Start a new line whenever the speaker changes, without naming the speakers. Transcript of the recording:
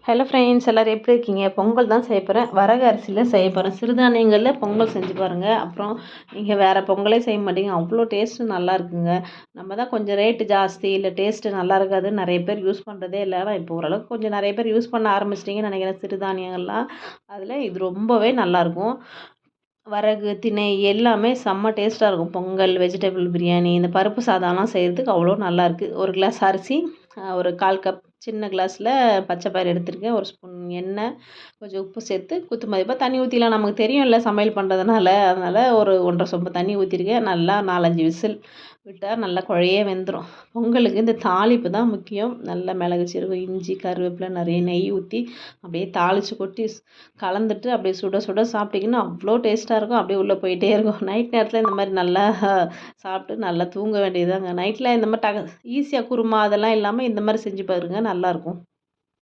Hello friends, எல்லோரும் எப்படி இருக்கீங்க? பொங்கல் தான் செய்ய போகிறேன். வரகு அரிசியில் செய்ய போகிறேன். சிறுதானியங்களில் பொங்கல் செஞ்சு பாருங்கள். அப்புறம் நீங்கள் வேறு பொங்கலே செய்ய மாட்டீங்க, அவ்வளோ டேஸ்ட்டு நல்லா இருக்குங்க. நம்ம தான் கொஞ்சம் ரேட்டு ஜாஸ்தி, இல்லை டேஸ்ட்டு நல்லா இருக்காதுன்னு நிறைய பேர் யூஸ் பண்ணுறதே இல்லை. ஆனால் இப்போ ஓரளவுக்கு கொஞ்சம் நிறைய பேர் யூஸ் பண்ண ஆரம்பிச்சிட்டிங்கன்னு நினைக்கிறேன் சிறுதானியங்கள்லாம். அதில் இது ரொம்பவே நல்லாயிருக்கும். வரகு, திணை எல்லாமே செம்ம டேஸ்ட்டாக இருக்கும். பொங்கல், வெஜிடபிள் பிரியாணி, இந்த பருப்பு சாதம்லாம் செய்கிறதுக்கு அவ்வளோ நல்லாயிருக்கு. ஒரு கிளாஸ் அரிசி, ஒரு 1/4 கப் சின்ன கிளாஸில் பச்சை பயிறு எடுத்திருக்கேன். ஒரு ஸ்பூன் எண்ணெய், கொஞ்சம் உப்பு சேர்த்து குத்து மதிப்பாக தண்ணி ஊற்றிலாம். நமக்கு தெரியும்ல சமையல் பண்ணுறதுனால, அதனால் ஒரு 1 1/2 சொம்பு தண்ணி ஊற்றிருக்கேன். நல்லா 4 5 விசில் விட்டால் நல்லா குழைய வெந்துடும். பொங்கலுக்கு இந்த தாளிப்பு தான் முக்கியம். நல்ல மிளகு, சீரகம், இஞ்சி, கருவேப்பிலை, நிறைய நெய் ஊற்றி அப்படியே தாளித்து கொட்டி கலந்துட்டு அப்படியே சுட சுட சாப்பிட்டிங்கன்னா அவ்வளோ டேஸ்ட்டாக இருக்கும். அப்படியே உள்ளே போயிட்டே இருக்கும். நைட் நேரத்தில் இந்த மாதிரி நல்லா சாப்பிட்டு நல்லா தூங்க வேண்டியதுதாங்க. நைட்டில் இந்த மாதிரி ஈஸியாக குருமா அதெல்லாம் இல்லாமல் இந்த மாதிரி செஞ்சு பாருங்க, நல்லாயிருக்கும்.